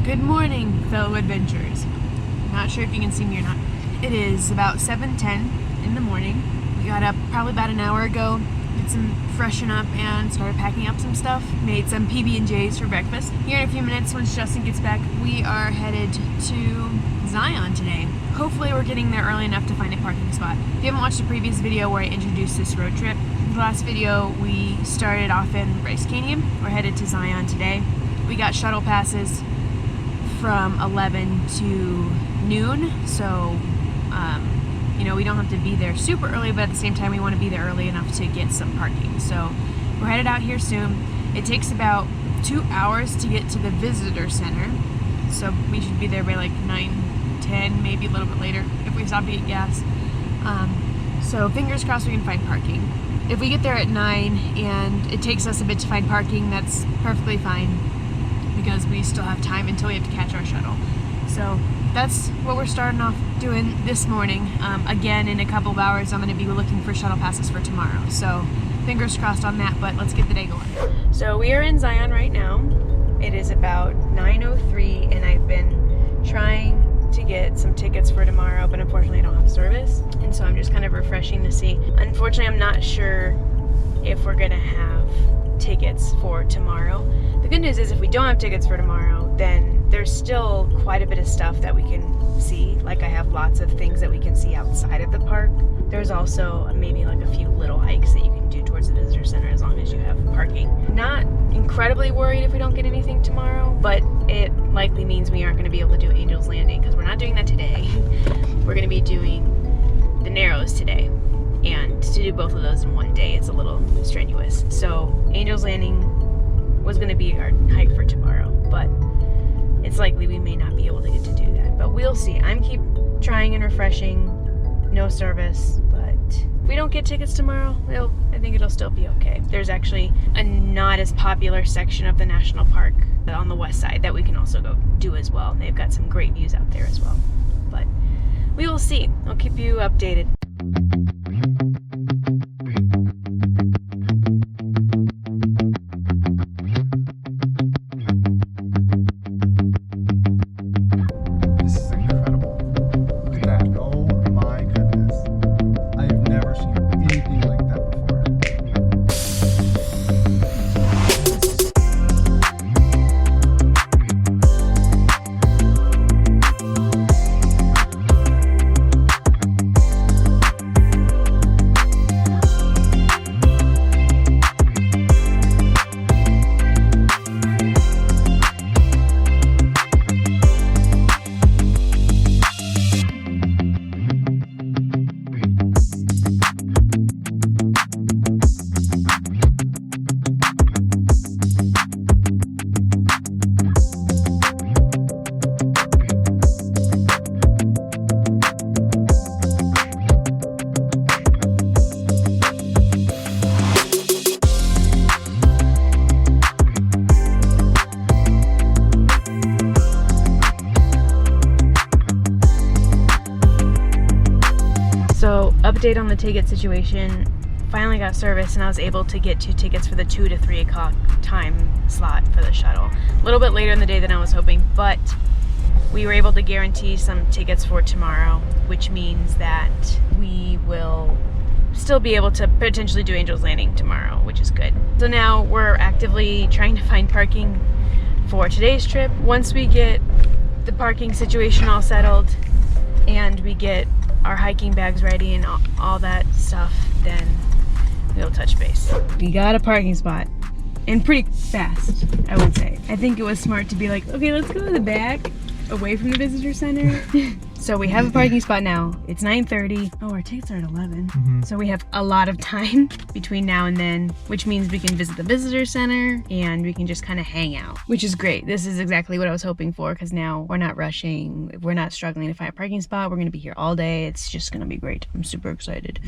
Good morning, fellow adventurers. Not sure if you can see me or not. It is about 7:10 in the morning. We got up probably about an hour ago, did some freshen up and started packing up some stuff. Made some PB&Js for breakfast. Here in a few minutes, once Justin gets back, we are headed to Zion today. Hopefully we're getting there early enough to find a parking spot. If you haven't watched the previous video where I introduced this road trip, the last video we started off in Bryce Canyon. We're headed to Zion today. We got shuttle passes from 11 to noon, so we don't have to be there super early, but at the same time we want to be there early enough to get some parking. So we're headed out here soon. It takes about 2 hours to get to the visitor center, so we should be there by like 9:10, maybe a little bit later if we stop to get gas. So fingers crossed we can find parking. If we get there at 9 and it takes us a bit to find parking, that's perfectly fine, because we still have time until we have to catch our shuttle. So that's what we're starting off doing this morning. Again, in a couple of hours, I'm going to be looking for shuttle passes for tomorrow. So fingers crossed on that, but let's get the day going. So we are in Zion right now. It is about 9:03, and I've been trying to get some tickets for tomorrow, but unfortunately I don't have service. And so I'm just kind of refreshing to see. Unfortunately, I'm not sure if we're going to have tickets for tomorrow. The good news is if we don't have tickets for tomorrow, then there's still quite a bit of stuff that we can see. Like I have lots of things that we can see outside of the park. There's also maybe like a few little hikes that you can do towards the visitor center as long as you have parking. Not incredibly worried if we don't get anything tomorrow, but it likely means we aren't going to be able to do Angel's Landing because we're not doing that today. We're going to be doing the Narrows today. And to do both of those in one day, it's a little strenuous. So Angel's Landing was going to be our hike for tomorrow, but it's likely we may not be able to get to do that. But we'll see. I'm keep trying and refreshing. No service, but if we don't get tickets tomorrow, I think it'll still be okay. There's actually a not as popular section of the national park on the west side that we can also go do as well. They've got some great views out there as well. But we will see. I'll keep you updated. Update on the ticket situation. Finally got service and I was able to get 2 tickets for the 2 to 3 o'clock time slot for the shuttle. A little bit later in the day than I was hoping, but we were able to guarantee some tickets for tomorrow, which means that we will still be able to potentially do Angel's Landing tomorrow, which is good. So now we're actively trying to find parking for today's trip. Once we get the parking situation all settled and we get our hiking bags ready and all that stuff, then we'll touch base. We got a parking spot, and pretty fast, I would say. I think it was smart to be like, okay, let's go to the back, away from the visitor center. So we have a parking spot now. It's 9:30. Oh, our tickets are at 11. So we have a lot of time between now and then, which means we can visit the visitor center and we can just kind of hang out, which is great. This is exactly what I was hoping for, because now we're not rushing. We're not struggling to find a parking spot. We're going to be here all day. It's just going to be great. I'm super excited.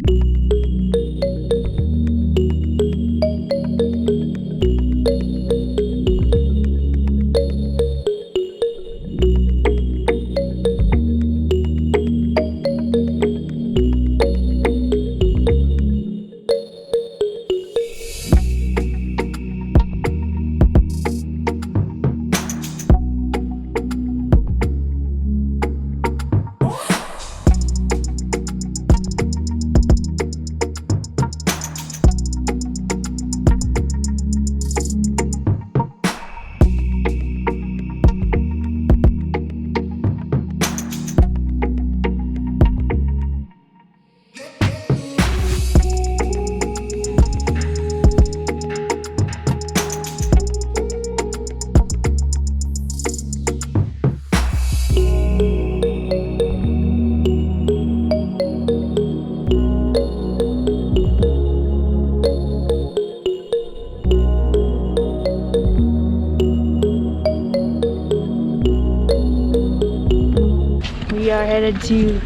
are headed to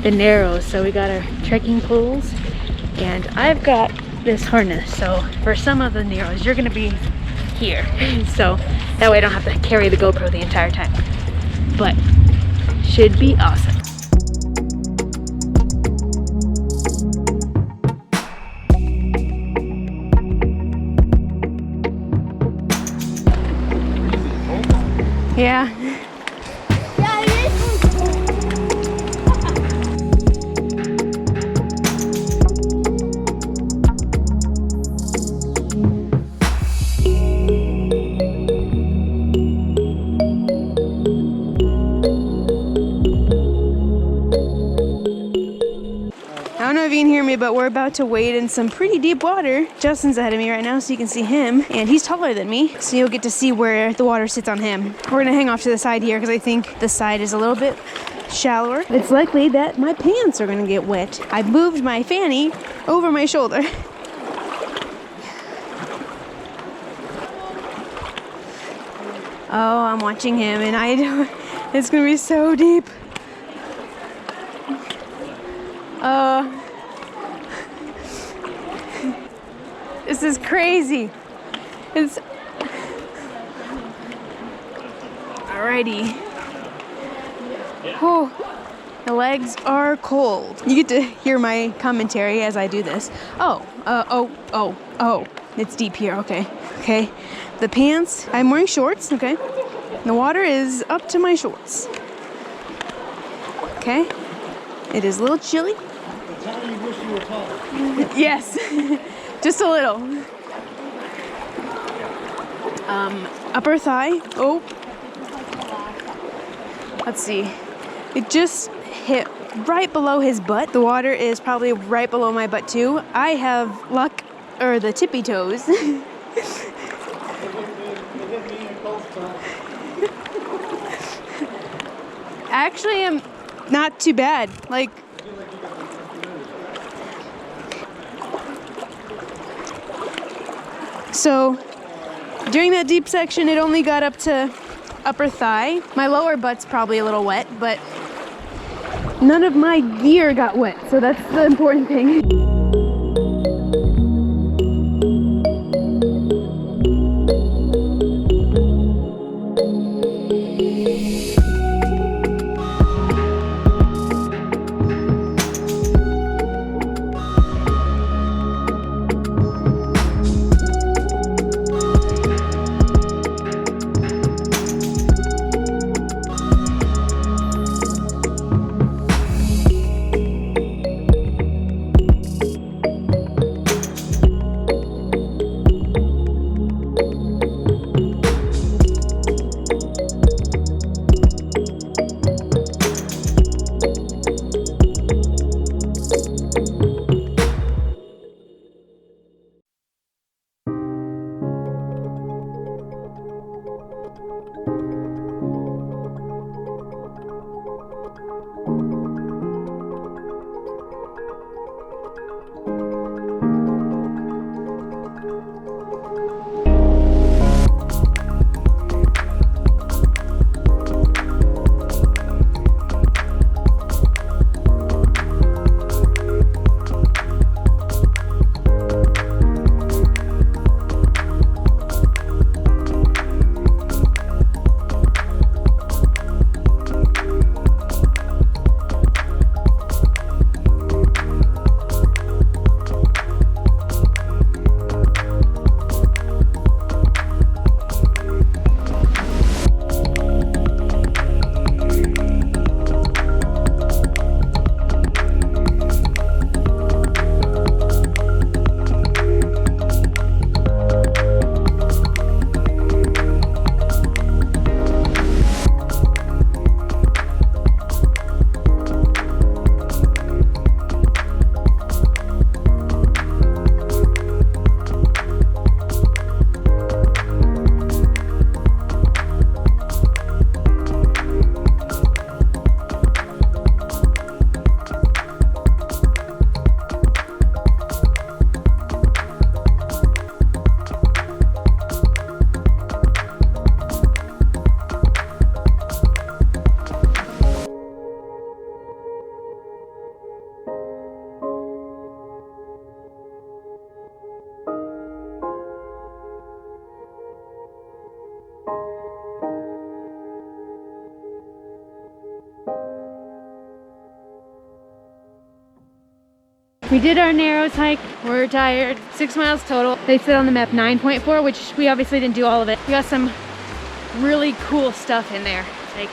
the Narrows. So we got our trekking poles, and I've got this harness. So for some of the Narrows, you're gonna be here. So that way I don't have to carry the GoPro the entire time. But should be awesome. Yeah. I don't know if you can hear me, but we're about to wade in some pretty deep water. Justin's ahead of me right now, so you can see him, and he's taller than me, so you'll get to see where the water sits on him. We're gonna hang off to the side here, because I think the side is a little bit shallower. It's likely that my pants are gonna get wet. I moved my fanny over my shoulder. Oh, I'm watching him, and it's gonna be so deep. This is crazy. Alrighty. Oh, the legs are cold. You get to hear my commentary as I do this. Oh, it's deep here, okay. The pants, I'm wearing shorts, okay. The water is up to my shorts. Okay, it is a little chilly. How do you wish you were taller? Yes, just a little. Upper thigh. Oh, let's see. It just hit right below his butt. The water is probably right below my butt too. I have the tippy toes. Actually, I'm not too bad. Like, so during that deep section, it only got up to upper thigh. My lower butt's probably a little wet, but none of my gear got wet, so that's the important thing. We did our Narrows hike. We're tired. 6 miles total. They said on the map 9.4, which we obviously didn't do all of it. We got some really cool stuff in there. Like,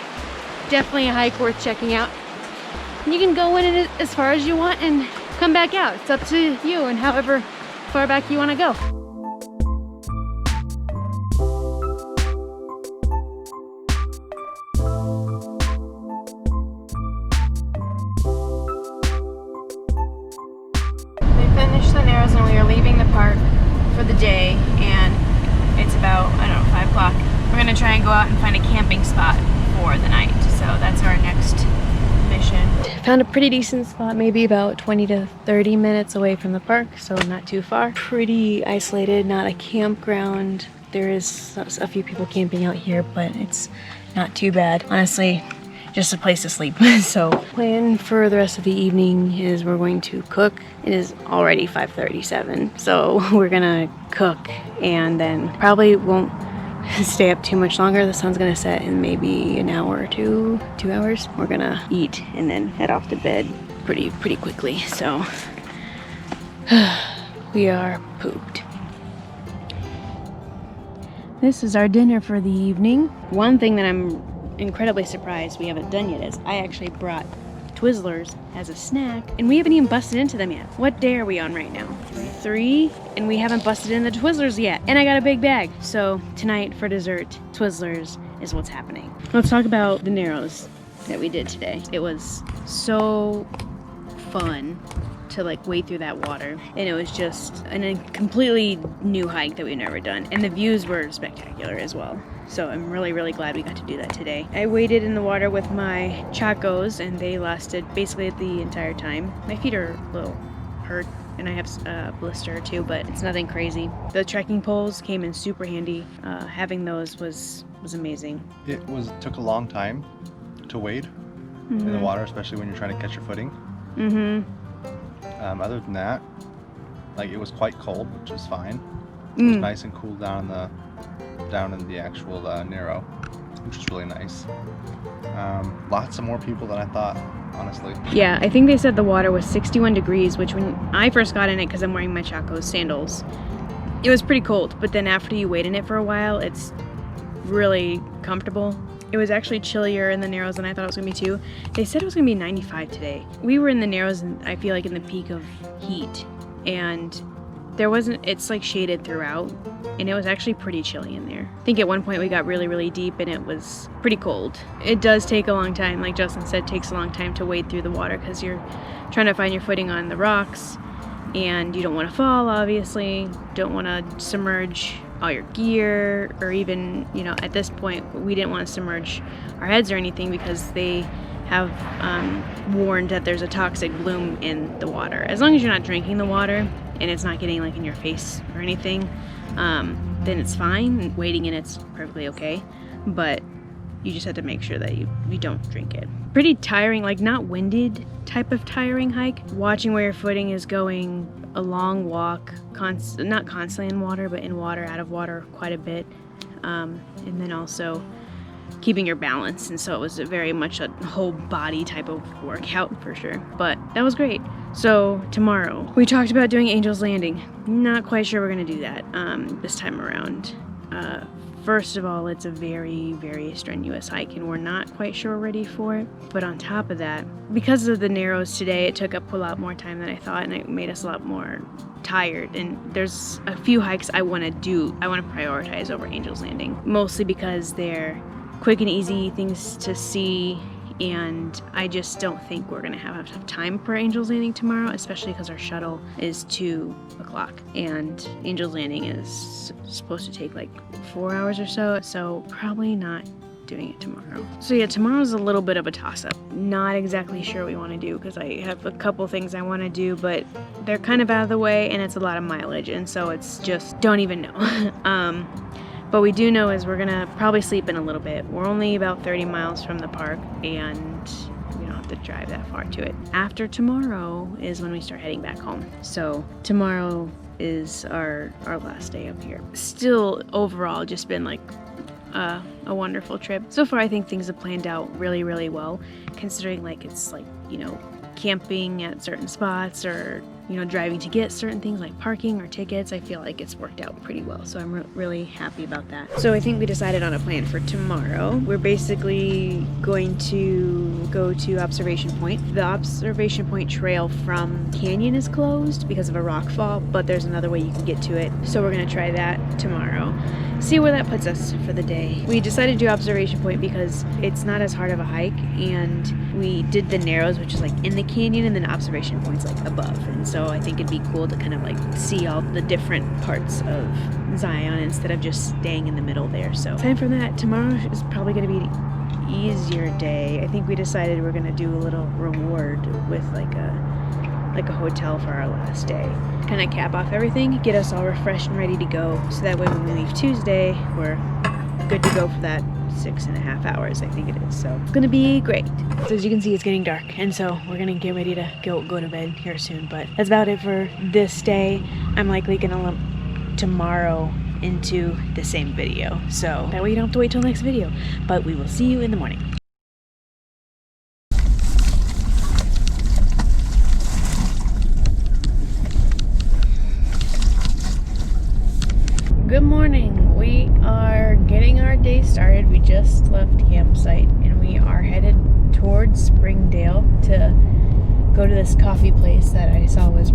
definitely a hike worth checking out. You can go in it as far as you want and come back out. It's up to you and however far back you want to go. Finished the Narrows and we are leaving the park for the day, and it's about, I don't know, 5 o'clock. We're gonna try and go out and find a camping spot for the night, so that's our next mission. Found a pretty decent spot, maybe about 20 to 30 minutes away from the park, so not too far. Pretty isolated, not a campground. There is a few people camping out here, but it's not too bad. Honestly, just a place to sleep. So plan for the rest of the evening is we're going to cook. It is already 5:37, so we're gonna cook and then probably won't stay up too much longer. The sun's gonna set in maybe an hour or 2 hours. We're gonna eat and then head off to bed pretty quickly. So we are pooped. This is our dinner for the evening. One thing that I'm incredibly surprised we haven't done yet is I actually brought Twizzlers as a snack, and we haven't even busted into them yet. What day are we on right now? 3, and we haven't busted in the Twizzlers yet. And I got a big bag. So tonight for dessert, Twizzlers is what's happening. Let's talk about the Narrows that we did today. It was so fun to like wade through that water, and it was just a completely new hike that we've never done, and the views were spectacular as well. So I'm really glad we got to do that today. I waded in the water with my Chacos, and they lasted basically the entire time. My feet are a little hurt, and I have a blister or two, but it's nothing crazy. The trekking poles came in super handy. Having those was amazing. It took a long time to wade in the water, especially when you're trying to catch your footing. Other than that, like, it was quite cold, which was fine. It was nice and cool down in the actual Narrow, which was really nice. Lots of more people than I thought, honestly. Yeah, I think they said the water was 61 degrees, which when I first got in it, because I'm wearing my Chacos sandals, it was pretty cold. But then after you wait in it for a while, it's really comfortable. It was actually chillier in the Narrows than I thought it was gonna be too. They said it was gonna be 95 today. We were in the Narrows, and I feel like in the peak of heat, and it's like shaded throughout, and it was actually pretty chilly in there. I think at one point we got really deep, and it was pretty cold. It does take a long time, like Justin said, it takes a long time to wade through the water because you're trying to find your footing on the rocks, and you don't want to fall, obviously. Don't want to submerge all your gear, or even, you know, at this point we didn't want to submerge our heads or anything because they have warned that there's a toxic bloom in the water. As long as you're not drinking the water and it's not getting like in your face or anything, then it's fine. Wading in it's perfectly okay, but you just have to make sure that you don't drink it. Pretty tiring, like not winded type of tiring hike. Watching where your footing is going, a long walk, not constantly in water, but in water, out of water quite a bit, and then also keeping your balance. And so it was very much a whole body type of workout for sure, but that was great. So tomorrow we talked about doing Angel's Landing. Not quite sure we're gonna do that this time around. First of all, it's a very strenuous hike, and we're not quite sure we're ready for it. But on top of that, because of the Narrows today, it took up a lot more time than I thought, and it made us a lot more tired. And there's a few hikes I want to do. I want to prioritize over Angel's Landing, mostly because they're quick and easy things to see, and I just don't think we're gonna have enough time for Angel's Landing tomorrow, especially because our shuttle is 2 o'clock, and Angel's Landing is supposed to take like 4 hours or so probably not doing it tomorrow. So yeah, tomorrow's a little bit of a toss-up. Not exactly sure what we want to do because I have a couple things I want to do, but they're kind of out of the way, and it's a lot of mileage, and so it's just don't even know. But we do know is we're gonna probably sleep in a little bit. We're only about 30 miles from the park, and we don't have to drive that far to it. After tomorrow is when we start heading back home. So tomorrow is our last day up here. Still overall just been like a wonderful trip. So far, I think things have planned out really, really well, considering like it's like, you know, camping at certain spots or, you know, driving to get certain things like parking or tickets. I feel like it's worked out pretty well, so I'm really happy about that. So I think we decided on a plan for tomorrow. We're basically going to go to Observation Point. The Observation Point trail from Canyon is closed because of a rock fall, but there's another way you can get to it. So we're gonna try that tomorrow. See where that puts us for the day. We decided to do Observation Point because it's not as hard of a hike, and we did the Narrows, which is like in the canyon, and then Observation Point's like above. And so I think it'd be cool to kind of like see all the different parts of Zion instead of just staying in the middle there. So aside from that, tomorrow is probably gonna be an easier day. I think we decided we're gonna do a little reward with like a hotel for our last day. Kind of cap off everything, get us all refreshed and ready to go, so that way when we leave Tuesday, we're good to go for that 6.5 hours, I think it is. So it's gonna be great. So as you can see, it's getting dark, and so we're gonna get ready to go to bed here soon. But that's about it for this day. I'm likely gonna lump tomorrow into the same video, so that way you don't have to wait till next video. But we will see you in the morning. Good morning. We are getting our day started. We just left campsite and we are headed towards Springdale to go to this coffee place that I saw was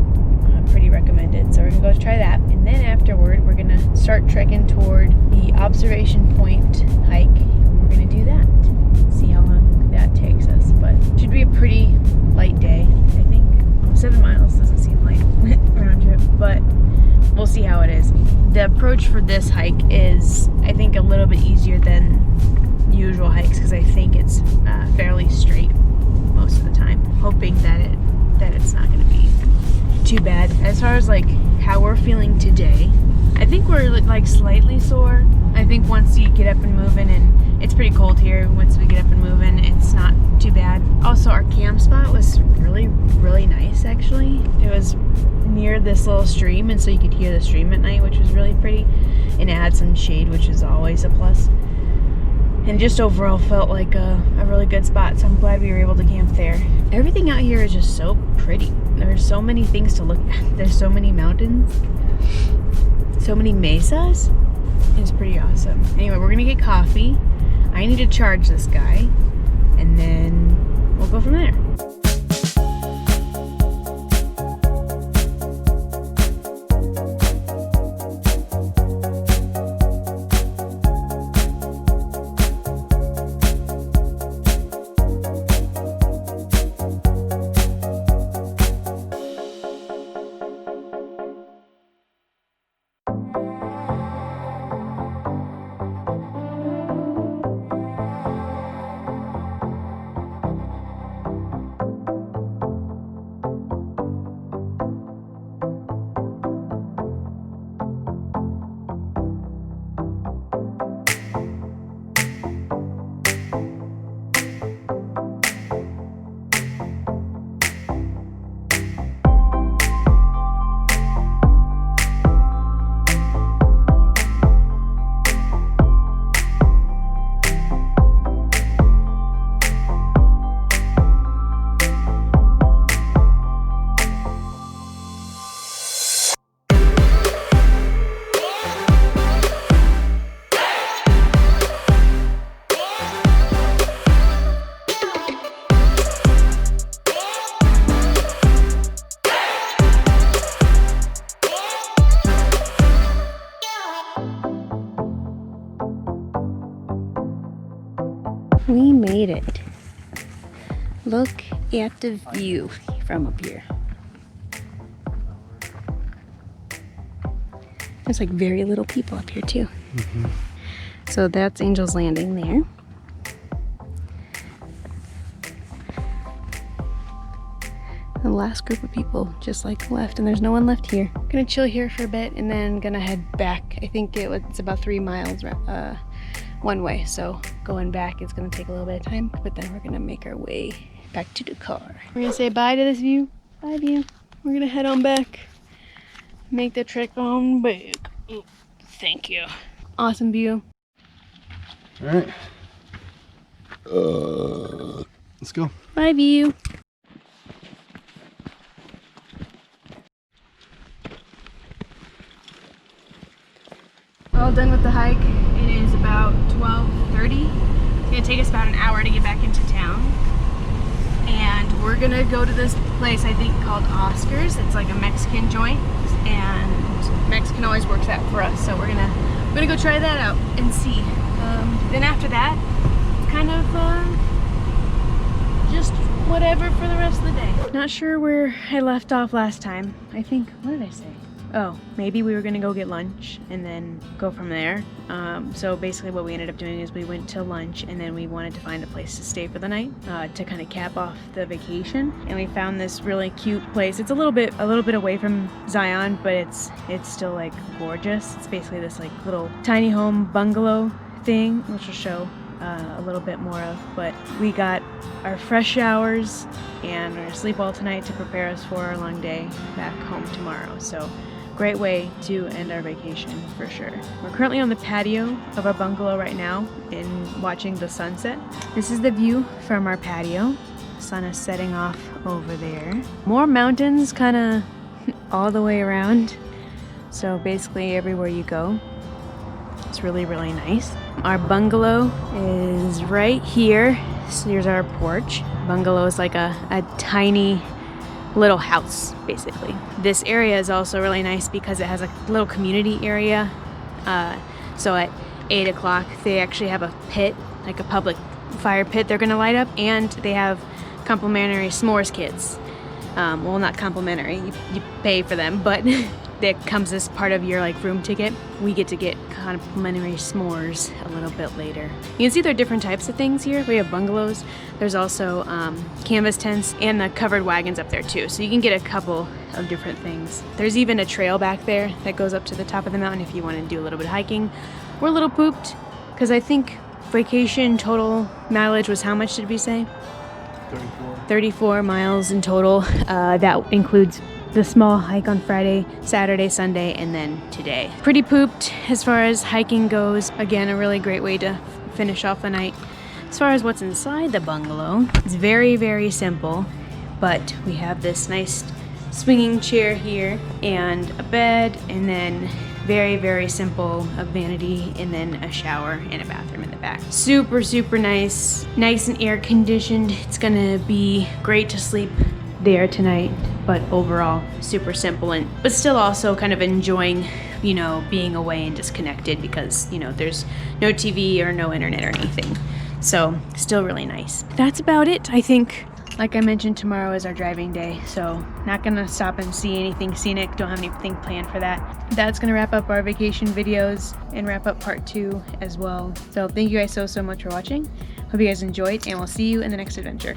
pretty recommended. So we're gonna go try that, and then afterward we're gonna start trekking toward the Observation Point hike. We're gonna do that. See how long that takes us, but it should be a pretty light day. I think 7 miles doesn't seem light round trip, but we'll see how it is. The approach for this hike is, I think, a little bit easier than usual hikes because I think it's fairly straight most of the time. Hoping that it's not going to be too bad. As far as like how we're feeling today, I think we're like slightly sore. I think once you get up and moving, and it's pretty cold here, once we get up and moving, it's not too bad. Also, our camp spot was really, really nice actually. It was near this little stream, and so you could hear the stream at night, which was really pretty, and it had some shade, which is always a plus. And just overall felt like a really good spot, so I'm glad we were able to camp there. Everything out here is just so pretty. There's so many things to look at. There's so many mountains, so many mesas. It's pretty awesome. Anyway, we're gonna get coffee. I need to charge this guy, and then we'll go from there. We made it. Look at the view from up here. There's like very little people up here too. Mm-hmm. So that's Angel's Landing there. The last group of people just like left, and there's no one left here. Gonna chill here for a bit and then gonna head back. I think it's about 3 miles one way, so going back is gonna take a little bit of time, but then we're gonna make our way back to the car. We're gonna say bye to this view. Bye view. We're gonna head on back. Make the trek on back. Oh, thank you. Awesome view. All right. Let's go. Bye, View. All done with the hike. It is about 12:30. It's gonna take us about an hour to get back into town. And we're gonna go to this place I think called Oscar's. It's like a Mexican joint, and Mexican always works out for us. So we're gonna go try that out and see. Then after that, kind of just whatever for the rest of the day. Not sure where I left off last time. I think, what did I say? Oh, maybe we were gonna go get lunch and then go from there. So basically what we ended up doing is we went to lunch and then we wanted to find a place to stay for the night to kind of cap off the vacation. And we found this really cute place. It's a little bit away from Zion, but it's still like gorgeous. It's basically this like little tiny home bungalow thing, which will show a little bit more of. But we got our fresh showers and we're gonna sleep all tonight to prepare us for our long day back home tomorrow. So great way to end our vacation for sure. We're currently on the patio of our bungalow right now and watching the sunset. This is the view from our patio. The sun is setting off over there. More mountains kind of all the way around. So basically everywhere you go, it's really, really nice. Our bungalow is right here. So here's our porch. Bungalow is like a tiny little house, basically. This area is also really nice because it has a little community area. So at 8 o'clock, they actually have a pit, like a public fire pit they're gonna light up, and they have complimentary s'mores kits. Well, not complimentary, you pay for them, but that comes as part of your like room ticket. We get to get complimentary s'mores a little bit later. You can see there are different types of things here. We have bungalows. There's also canvas tents and the covered wagons up there too. So you can get a couple of different things. There's even a trail back there that goes up to the top of the mountain if you want to do a little bit of hiking. We're a little pooped because I think vacation total mileage was how much did we say? 34 miles in total. That includes the small hike on Friday, Saturday, Sunday, and then today. Pretty pooped as far as hiking goes. Again, a really great way to finish off the night. As far as what's inside the bungalow, it's very, very simple, but we have this nice swinging chair here and a bed, and then very, very simple, a vanity, and then a shower and a bathroom in the back. Super, super nice and air conditioned. It's gonna be great to sleep there tonight, but overall super simple, but still also kind of enjoying, you know, being away and disconnected because, you know, there's no TV or no internet or anything. So still really nice. That's about it, I think. Like I mentioned, tomorrow is our driving day, so not gonna stop and see anything scenic. Don't have anything planned for that. That's gonna wrap up our vacation videos and wrap up part 2 as well. So thank you guys so much for watching. Hope you guys enjoyed, and we'll see you in the next adventure.